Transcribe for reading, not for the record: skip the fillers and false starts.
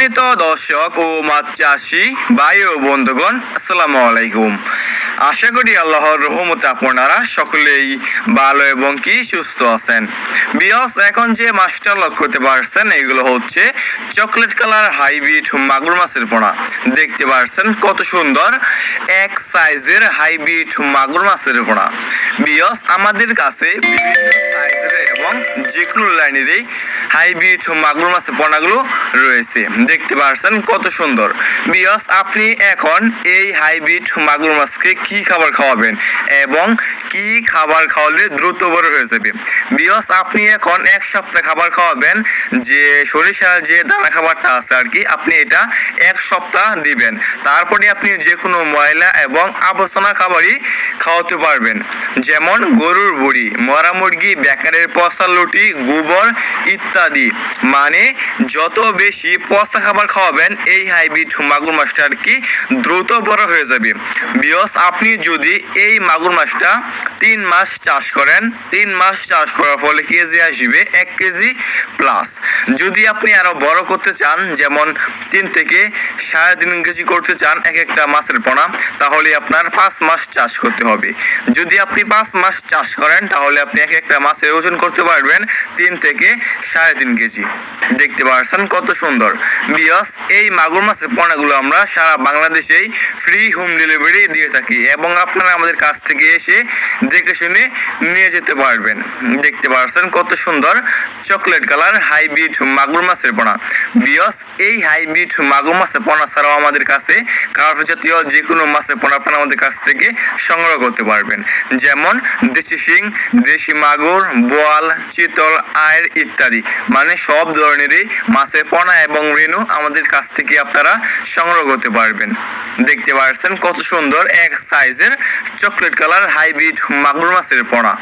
সম্মানিত দর্শক ও মাছ চাষি ভাই ও বন্ধুগণ, আসসালামু আলাইকুম। আশা করি আল্লাহর রহমতে আপনারা সকলেই ভালো এবং কি সুস্থ আছেন। বিয়স, এখন যে মাছটা লক্ষ্য করতে পারছেন এগুলো হচ্ছে চকলেট কালার হাইব্রিড মাগুর মাছের পোনা। দেখতে পারছেন কত সুন্দর এক সাইজের হাইব্রিড মাগুর মাছের পোনা। বিয়স, আমাদের কাছে বিভিন্ন সাইজের এবং যে কোনো লাইনেরই হাইব্রিড মাগুর মাছের পোনাগুলো রয়েছে। দেখতে পারছেন কত সুন্দর। বিয়স, আপনি এখন এই হাইব্রিড মাগুর মাছকে কি খাবার খাওয়াবেন এবং কি খাবার খাওয়ালে দ্রুত বড় হয়ে যাবে। বিয়স, আপনি এখন এক সপ্তাহ খাবার খাওয়াবেন, যে সরিষার যে দানা খাবারটা আছে আর কি, আপনি এটা এক সপ্তাহ দিবেন। তারপরে আপনি যে কোনো ময়লা এবং আবর্জনা খাবারই খাওয়াতে পারবেন, যেমন গরুর বুড়ি, মরা মুরগি, বেকারের পচা লুটি, গোবর ইত্যাদি। মানে যত বেশি পচা খাবার খাওয়াবেন এই হাইব্রিড মাগুর মাছটা আর কি দ্রুত বড় হয়ে যাবে। বিয়স, আপনি যদি এই মাগুর মাছটা 3 মাস চাষ করেন, 3 মাস চাষ করার ফলে কেজি আসবে 1 কেজি প্লাস। যদি আপনি আরো বড় করতে চান, যেমন 3 থেকে 3.5 কেজি করতে চান এক একটা মাছের পোনা, তাহলে আপনার 5 মাস চাষ করতে হবে। যদি আপনি 5 মাস চাষ করেন তাহলে আপনি এক একটা মাছের ওজন করতে পারবেন 3 থেকে 3.5 কেজি। দেখতে পাচ্ছেন কত সুন্দর। বিয়স, এই মাগুর মাছের পোনাগুলো আমরা সারা বাংলাদেশেই ফ্রি হোম ডেলিভারি দিয়ে থাকি এবং আপনারা আমাদের কাছ থেকে এসে দেখে শুনে নিয়ে যেতে পারবেন। দেখতে পাচ্ছেন কত সুন্দর চকলেট কালার হাইব্রিড মাগুর মাছের পোনা। বিয়স, এই হাইব্রিড মাগুর মাছের পোনা ছাড়াও আমাদের কাছে কার্প জাতীয় যে কোনো মাছের পোনা আপনারা আমাদের কাছ থেকে সংগ্রহ করতে পারবেন, যেমন দেশি শিং, দেশি মাগুর, বোয়াল, চিতল, আয়ের ইত্যাদি। মানে সব ধরনেরই মাছের পোনা এবং রেণু আমাদের কাছ থেকে আপনারা সংগ্রহ করতে পারবেন। দেখতে পাচ্ছেন কত সুন্দর এক সাইজের চকলেট কালার হাইব্রিড মাগুর মাছের পোনা।